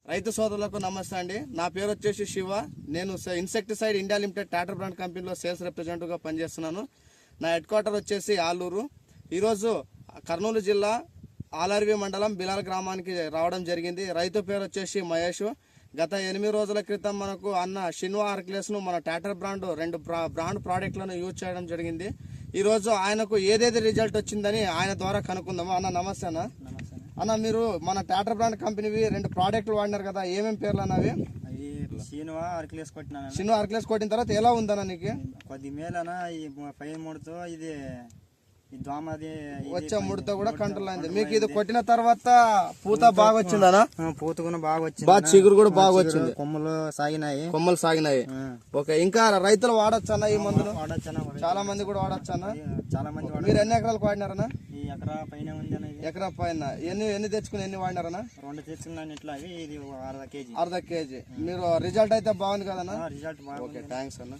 రైతు సోదరులకు నమస్తే అండి. నా పేరు వచ్చేసి శివ. నేను ఇన్సెక్టిసైడ్ ఇండియా లిమిటెడ్ టాటర్ బ్రాండ్ కంపెనీలో సేల్స్ రిప్రజెంటేటివ్గా పనిచేస్తున్నాను. నా హెడ్ క్వార్టర్ వచ్చేసి ఆలూరు. ఈరోజు కర్నూలు జిల్లా ఆలర్వి మండలం బిలాల్ గ్రామానికి రావడం జరిగింది. రైతు పేరు వచ్చేసి మహేష్. గత 8 రోజుల క్రితం మనకు అన్న షిన్వా ఆర్క్లెస్ను మన టాటర్ బ్రాండ్ 2 బ్రాండ్ ప్రోడక్ట్లను యూజ్ చేయడం జరిగింది. ఈరోజు ఆయనకు ఏదేది రిజల్ట్ వచ్చిందని ఆయన ద్వారా కనుక్కుందాము. అన్న నమస్తే అన్న. అన్న, మీరు మన టాటర్ బ్రాండ్ కంపెనీవి 2 ప్రోడక్ట్లు వాడినారు కదా, ఏమేమి పేర్లు అన్నవి? షిన్వా ఆర్క్లెస్ కొట్టినా. షిన్వా ఆర్క్లెస్ కొట్టిన తర్వాత ఎలా ఉందన్న నీకు? కొద్ది మేలనా ఈ పైన ముడతో ఇది దోమది వచ్చే ముడత కూడా కంట్రోల్ అయింది. మీకు ఇది కొట్టిన తర్వాత పూత బాగా వచ్చిందనా? పూత కూడా బాగా వచ్చింది, బాగా చిగురు కూడా బాగా వచ్చింది, కొమ్మలు సాగినాయి. ఓకే, ఇంకా రైతులు వాడొచ్చన్నా ఈ మందులు? వాడచ్చా, చాలా మంది కూడా వాడొచ్చన్నా. చాలా మంది. మీరు ఎన్ని ఎకరాలకు వాడినారనా? ఈ ఎకరా పైన ఉంది అన్న. ఎకరా పైన ఎన్ని తెచ్చుకుని ఎన్ని వాడినారనా? 2 తెచ్చుకున్నాను. ఇట్లా ఇది 1/2 kg. అర్ధ కేజీ. మీరు రిజల్ట్ అయితే బాగుంది కదన్నా? రిజల్ట్ బాగా. ఓకే, థ్యాంక్స్ అన్న.